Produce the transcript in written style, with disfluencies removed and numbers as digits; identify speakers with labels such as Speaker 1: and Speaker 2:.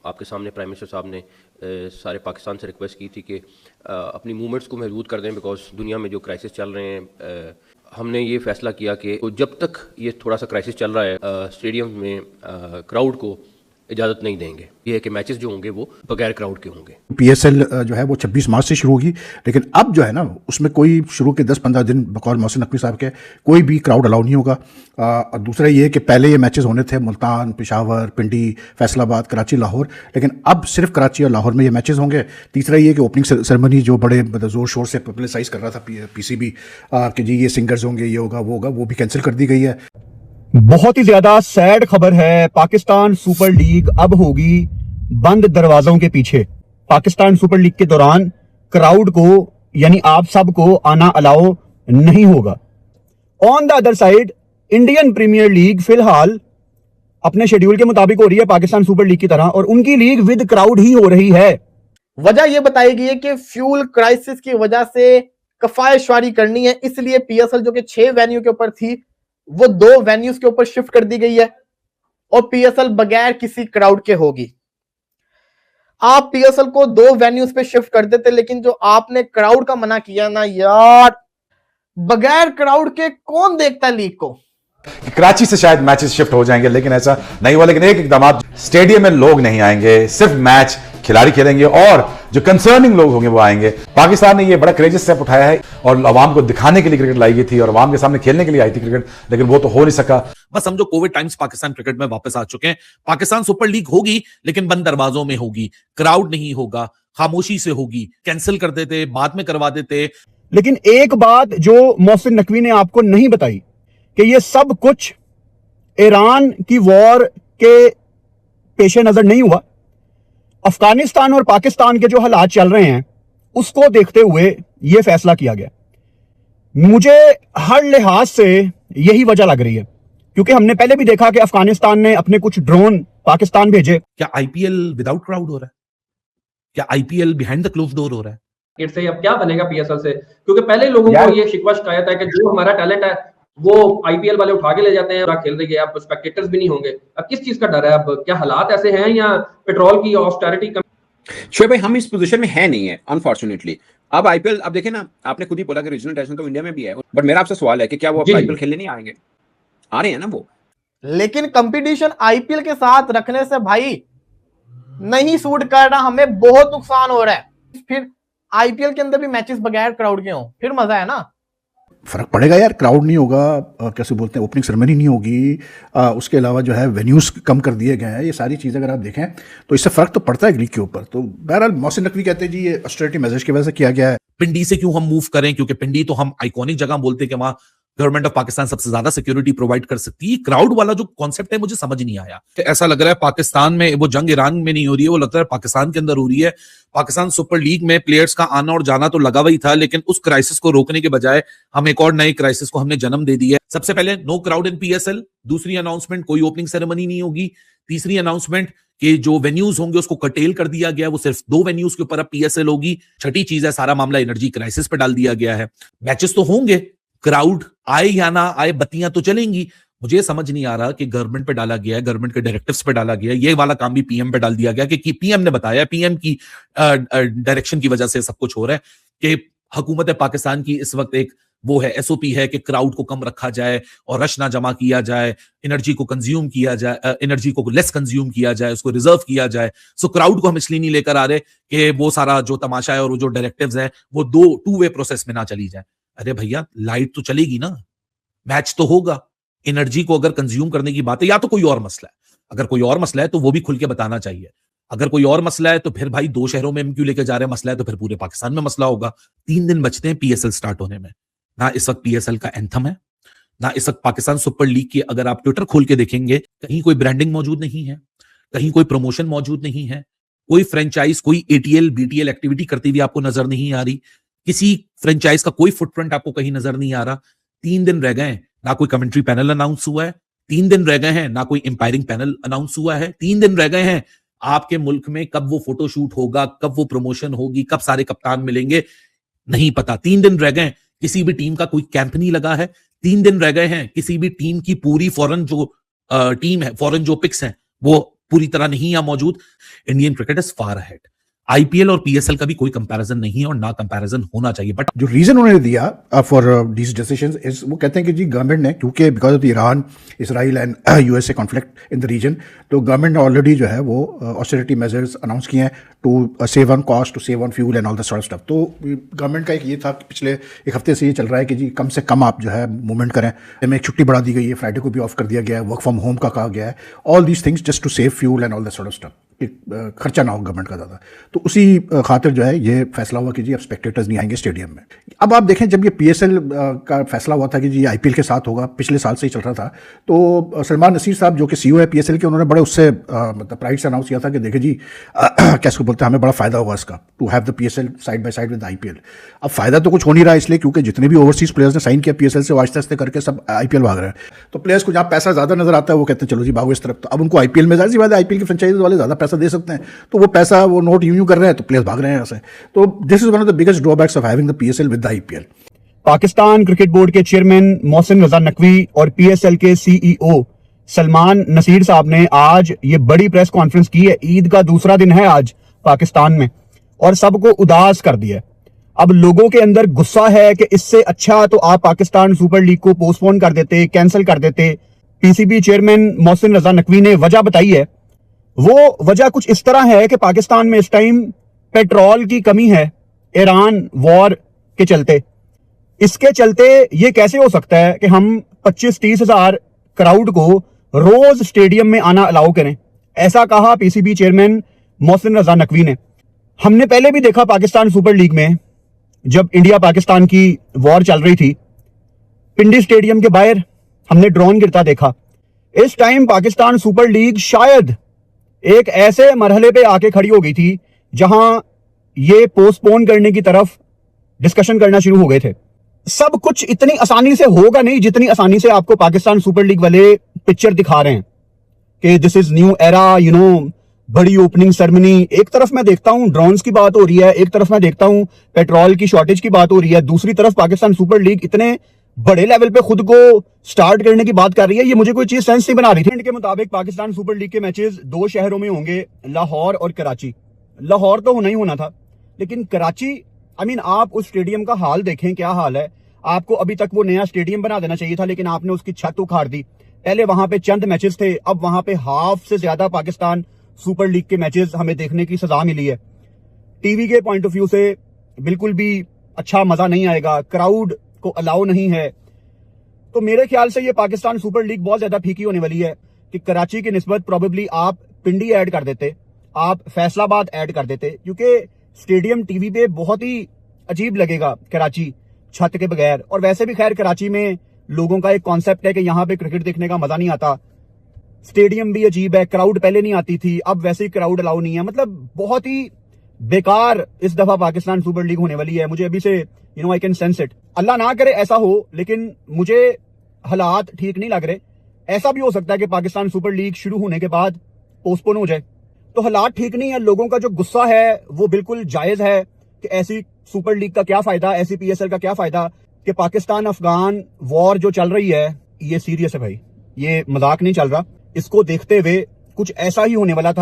Speaker 1: आपके सामने prime minister साहब ने सारे पाकिस्तान से रिक्वेस्ट की थी कि अपनी मूवमेंट्स को महदूद कर दें, बिकॉज दुनिया में जो क्राइसिस चल रहे हैं, हमने ये फैसला किया कि जब तक ये थोड़ा सा क्राइसिस चल रहा है स्टेडियम में क्राउड को इजाज़त नहीं देंगे। ये है कि मैचेस जो होंगे वो बगैर क्राउड के होंगे।
Speaker 2: पीएसएल जो है वो 26 मार्च से शुरू होगी, लेकिन अब जो है ना उसमें कोई शुरू के 10-15 दिन बकौल मोहसिन नकवी साहब के कोई भी क्राउड अलाउ नहीं होगा। और दूसरा ये कि पहले ये मैचेस होने थे मुल्तान, पेशावर, पिंडी, फैसलाबाद, कराची, लाहौर, लेकिन अब सिर्फ कराची और लाहौर में ये मैचेस होंगे। तीसरा ये कि ओपनिंग सेरेमनी जो बड़े ज़ोर शोर से पब्लिसाइज कर रहा था पीसीबी कि जी ये सिंगर्स होंगे, ये होगा, वो होगा, वो भी कैंसिल कर दी गई है।
Speaker 3: बहुत ही ज्यादा सैड खबर है। पाकिस्तान सुपर लीग अब होगी बंद दरवाजों के पीछे। पाकिस्तान सुपर लीग के दौरान क्राउड को यानी आप सबको आना अलाउ नहीं होगा। On the other side Indian Premier League फिलहाल अपने शेड्यूल के मुताबिक हो रही है पाकिस्तान सुपर लीग की तरह, और उनकी लीग विद क्राउड ही हो रही है।
Speaker 4: वजह यह बताई गई है कि फ्यूल क्राइसिस की वजह से कफायशवारी करनी है, इसलिए पीएसएल जो कि 6 वेन्यू के ऊपर थी वो 2 वेन्यूज के ऊपर शिफ्ट कर दी गई है और पीएसएल बगैर किसी क्राउड के होगी। आप पीएसएल को 2 वेन्यूज पे शिफ्ट कर देते, लेकिन जो आपने क्राउड का मना किया ना यार, बगैर क्राउड के कौन देखता है लीग को।
Speaker 5: कराची से शायद मैचेस शिफ्ट हो जाएंगे, लेकिन ऐसा नहीं हुआ। लेकिन एक इकदाम, स्टेडियम में लोग नहीं आएंगे, सिर्फ मैच खिलाड़ी खेलेंगे और जो कंसर्निंग लोग होंगे वो आएंगे। पाकिस्तान ने ये बड़ा क्रेजियस स्टेप उठाया है और अवाम को दिखाने के लिए क्रिकेट लाई गई थी और अवाम के सामने खेलने के लिए आई थी क्रिकेट, लेकिन वो तो हो नहीं सका।
Speaker 6: बस समझो कोविड टाइम्स पाकिस्तान क्रिकेट में वापस आ चुके हैं। पाकिस्तान सुपर लीग होगी लेकिन बंद दरवाजों में होगी, क्राउड नहीं होगा, खामोशी से होगी, कैंसिल कर देते, बाद में करवा देते।
Speaker 3: लेकिन एक बात जो मोहसिन नकवी ने आपको नहीं बताई कि ये सब कुछ ईरान की वॉर के पेश नजर नहीं हुआ। अफगानिस्तान और पाकिस्तान के जो हालात चल रहे हैं उसको देखते हुए यह फैसला किया गया। मुझे हर लिहाज से यही वजह लग रही है, क्योंकि हमने पहले भी देखा कि अफगानिस्तान ने अपने कुछ ड्रोन पाकिस्तान भेजे।
Speaker 6: क्या आईपीएल विदाउट क्राउड हो रहा है? क्या IPL behind the close door हो रहा है?
Speaker 7: से अब क्या बनेगा पीएसएल से? क्योंकि पहले लोगों को ये शिकवा शिकायत है कि जो हमारा टैलेंट है वो आईपीएल वाले उठा के ले जाते हैं और खेल रही है, अब स्पेक्टेटर्स भी नहीं होंगे। अब किस चीज का डर है? अब क्या हालात ऐसे हैं या पेट्रोल की ऑस्टेरिटी कम?
Speaker 8: शोएब भाई, हम इस पोजीशन में है नहीं है अनफॉर्चुनेटली। अब आईपीएल, अब देखें ना, आपने खुद ही बोला कि रीजनल इंटरनेशनल तो इंडिया में भी है, बट मेरा आपसे सवाल है कि क्या वो आईपीएल खेलने नहीं आएंगे? आ रहे हैं ना वो।
Speaker 4: लेकिन कंपटीशन आईपीएल के साथ रखने से भाई नहीं सूट कर रहा, हमें बहुत नुकसान हो रहा है। फिर आईपीएल के अंदर भी मैचेस बगैर क्राउड के हों, फिर मजा है ना।
Speaker 2: फर्क पड़ेगा यार, क्राउड नहीं होगा, कैसे बोलते हैं, ओपनिंग सेरेमनी नहीं होगी, उसके अलावा जो है वेन्यूज कम कर दिए गए हैं। ये सारी चीज़ें अगर आप देखें तो इससे फर्क तो पड़ता है लीग के ऊपर। तो बहरहाल मोहसिन नकवी कहते हैं जी ये ऑस्टेरिटी मेजर्स की वजह से किया गया है।
Speaker 6: पिंडी से क्यों हम मूव करें? क्योंकि पिंडी तो हम आइकॉनिक जगह बोलते हैं कि वहां गवर्नमेंट ऑफ पाकिस्तान सबसे ज्यादा सिक्योरिटी प्रोवाइड कर सकती है। क्राउड वाला जो कॉन्सेप्ट है मुझे समझ नहीं आया। ऐसा लग रहा है पाकिस्तान में वो जंग ईरान में नहीं हो रही है, वो लगता है पाकिस्तान के अंदर हो रही है। पाकिस्तान सुपर लीग में प्लेयर्स का आना और जाना तो लगा हुआ था, लेकिन उस क्राइसिस को रोकने के बजाय हम एक और नए क्राइसिस को हमने जन्म दे दिया है। सबसे पहले नो क्राउड इन पीएसएल, दूसरी अनाउंसमेंट कोई ओपनिंग सेरेमनी नहीं होगी, तीसरी अनाउंसमेंट कि जो वेन्यूज होंगे उसको कटेल कर दिया गया, वो सिर्फ 2 वेन्यूज के ऊपर अब पीएसएल होगी। छठी चीज है सारा मामला एनर्जी क्राइसिस पे डाल दिया गया है। मैचेस तो होंगे, क्राउड आए या ना आए, बत्तियां तो चलेंगी। मुझे समझ नहीं आ रहा कि गवर्नमेंट पे डाला गया है, गवर्नमेंट के डायरेक्टिव्स पे डाला गया है, ये वाला काम भी पीएम पे डाल दिया गया कि पीएम ने बताया, पीएम की डायरेक्शन की वजह से सब कुछ हो रहा है कि हुकूमत पाकिस्तान की इस वक्त एक वो है एसओपी है कि क्राउड को कम रखा जाए और रश ना जमा किया जाए, एनर्जी को कंज्यूम किया जाए, एनर्जी को लेस कंज्यूम किया जाए, उसको रिजर्व किया जाए। सो क्राउड को हम इसलिए नहीं लेकर आ रहे कि वो सारा जो तमाशा है और वो जो डायरेक्टिव्स है वो 2 वे प्रोसेस में ना चली जाए। अरे भैया, लाइट तो चलेगी ना, मैच तो होगा। एनर्जी को अगर कंज्यूम करने की बात है या तो कोई और मसला है, अगर कोई और मसला है तो वो भी खुल के बताना चाहिए। अगर कोई और मसला है तो फिर भाई 2 शहरों में हम क्यों लेके जा रहे हैं? मसला है तो फिर पूरे पाकिस्तान में मसला होगा। 3 दिन बचते हैं पीएसएल स्टार्ट होने में। ना इस वक्त पीएसएल का एंथम है, ना इस वक्त पाकिस्तान सुपर लीग की अगर आप ट्विटर खोल के देखेंगे कहीं कोई ब्रांडिंग मौजूद नहीं है, कहीं कोई प्रमोशन मौजूद नहीं है, कोई फ्रेंचाइज कोई एटीएल बीटीएल एक्टिविटी करती हुई आपको नजर नहीं आ रही, किसी फ्रेंचाइज का कोई फुटप्रिंट आपको कहीं नजर नहीं आ रहा। 3 दिन रह गए, ना कोई कमेंट्री पैनल अनाउंस हुआ है। 3 दिन रह गए हैं, ना कोई एम्पायरिंग पैनल अनाउंस हुआ है। 3 दिन रह गए हैं, आपके मुल्क में कब वो फोटोशूट होगा, कब वो प्रमोशन होगी, कब सारे कप्तान मिलेंगे, नहीं पता। 3 दिन रह गए, किसी भी टीम का कोई कैंप नहीं लगा है। 3 दिन रह गए हैं, किसी भी टीम की पूरी फॉरेन जो टीम है, फॉरेन जो पिक्स हैं वो पूरी तरह नहीं या मौजूद, Indian cricket is far ahead. IPL और पीएसएल का भी कोई कंपैरिजन नहीं है और ना कंपैरिजन होना चाहिए। बट
Speaker 2: जो रीजन उन्होंने दिया फॉर दीज डिसीजंस इज, वो कहते हैं कि जी गवर्नमेंट ने, क्योंकि because of Iran, Israel and USA conflict in the region, तो गवर्नमेंट ने ऑलरेडी जो है वो ऑस्टेरिटी मेजर्स अनाउंस किए हैं to save on cost, to save on fuel and all the sort of stuff. तो गवर्नमेंट का एक ये था कि पिछले एक हफ्ते से ये चल रहा है कि जी कम से कम आप जो है मूवमेंट करें। हमें एक छुट्टी बढ़ा दी गई है, फ्राइडे को भी ऑफ कर दिया गया है, वर्क फ्रॉम होम का कहा गया है, all these things just to save fuel and all the sort of stuff, खर्चा ना हो गवर्नमेंट का ज़्यादा। तो उसी खातिर जो है ये फैसला हुआ कि जी अब स्पेक्टेटर्स नहीं आएंगे स्टेडियम में। अब आप देखें, जब ये पीएसएल का फैसला हुआ था कि जी आईपीएल के साथ होगा, पिछले साल से ही चल रहा था, तो सलमान नसीर साहब जो कि सीईओ है पीएसएल के, उन्होंने बड़े उससे मतलब प्राइड से अनाउंस किया था कि देखिए जी कैसे बोलते हैं, हमें बड़ा फायदा होगा इसका, to have the PSL side by side with IPL. अब फायदा तो कुछ हो नहीं रहा, इसलिए क्योंकि जितने भी ओवरसीज प्लेयर्स ने साइन किया पीएसएल से, वो आस्ते आस्ते करके सब आईपीएल भाग रहे हैं। तो प्लेयर्स को जहाँ पैसा ज़्यादा नजर आता है वो कहते हैं चलो जी भागो इस तरफ। तो अब उनको आईपीएल में, जाहिर सी बात है, आईपीएल के फ्रेंचाइज वाले ज़्यादा पैसा दे सकते हैं, तो वो पैसा, वो नोट यूं कर रहे हैं, तो प्लेयर्स भाग रहे हैं यहाँ से। तो this is one of the biggest drawbacks of having the PSL with the IPL.
Speaker 3: Pakistan cricket board के चेयरमैन मोहसिन रजा नकवी और पीएसएल के सीईओ सलमान नसीर साहब ने आज ये बड़ी प्रेस कॉन्फ्रेंस की है। ईद का दूसरा दिन है आज पाकिस्तान में, और सबको उदास कर दिया। अब लोगों के अंदर गुस्सा है कि इससे अच्छा तो आप पाकिस्तान सुपर लीग को पोस्टपोन कर देते, कैंसिल कर देते। पीसीबी चेयरमैन मोहसिन रजा नकवी ने वजह बताई है। वो वजह कुछ इस तरह है कि पाकिस्तान में इस टाइम पेट्रोल की कमी है, ईरान वॉर के चलते। इसके चलते ये कैसे हो सकता है कि हम 25-30 हजार क्राउड को रोज स्टेडियम में आना अलाउ करें? ऐसा कहा पीसीबी चेयरमैन मोहसिन रजा नकवी ने। हमने पहले भी देखा पाकिस्तान सुपर लीग में, जब इंडिया पाकिस्तान की वॉर चल रही थी, पिंडी स्टेडियम के बाहर हमने ड्रोन गिरता देखा। इस टाइम पाकिस्तान सुपर लीग शायद एक ऐसे मरहले पे आके खड़ी हो गई थी जहां ये पोस्टपोन करने की तरफ डिस्कशन करना शुरू हो गए थे। सब कुछ इतनी आसानी से होगा नहीं जितनी आसानी से आपको पाकिस्तान सुपर लीग वाले पिक्चर दिखा रहे हैं कि this is new era, you know, बड़ी ओपनिंग सेरेमनी। एक तरफ मैं देखता हूं ड्रोन्स की बात हो रही है, एक तरफ मैं देखता हूं पेट्रोल की शॉर्टेज की बात हो रही है, दूसरी तरफ पाकिस्तान सुपर लीग इतने बड़े लेवल पे खुद को स्टार्ट करने की बात कर रही है। ये मुझे कोई चीज सेंस नहीं बना रही थी। के मुताबिक पाकिस्तान सुपर लीग के मैचेस 2 शहरों में होंगे, लाहौर और कराची। लाहौर तो होना ही होना था, लेकिन कराची, आप उस स्टेडियम का हाल देखें, क्या हाल है। आपको अभी तक वो नया स्टेडियम बना देना चाहिए था, लेकिन आपने उसकी छत उखाड़ दी। पहले वहां पे चंद मैचेस थे, अब वहां पे हाफ से ज्यादा पाकिस्तान सुपर लीग के मैचेस हमें देखने की सजा मिली है। टीवी के पॉइंट ऑफ व्यू से बिल्कुल भी अच्छा मजा नहीं आएगा, क्राउड को अलाउ नहीं है। तो मेरे ख्याल से ये पाकिस्तान सुपर लीग बहुत ज्यादा फीकी होने वाली है कि कराची की निस्बत प्रोबेबली आप पिंडी ऐड कर देते, आप फैसलाबाद ऐड कर देते, क्योंकि स्टेडियम टीवी पे बहुत ही अजीब लगेगा कराची छत के बगैर। और वैसे भी खैर कराची में लोगों का एक कॉन्सेप्ट है कि यहाँ पे क्रिकेट देखने का मजा नहीं आता। स्टेडियम भी अजीब है, क्राउड पहले नहीं आती थी, अब वैसे ही क्राउड अलाउ नहीं है। मतलब बहुत ही बेकार इस दफा पाकिस्तान सुपर लीग होने वाली है। मुझे अभी से आई कैन सेंस इट। अल्लाह ना करे ऐसा हो, लेकिन मुझे हालात ठीक नहीं लग रहे। ऐसा भी हो सकता है कि पाकिस्तान सुपर लीग शुरू होने के बाद पोस्टपोन हो जाए। तो हालात ठीक नहीं है। लोगों का जो गुस्सा है वो बिल्कुल जायज है कि ऐसी सुपर लीग का क्या फायदा, ऐसी पीएसएल का क्या फायदा, कि पाकिस्तान अफगान वॉर जो चल रही है ये सीरियस है भाई, ये मजाक नहीं चल रहा। इसको देखते हुए कुछ ऐसा ही होने वाला था।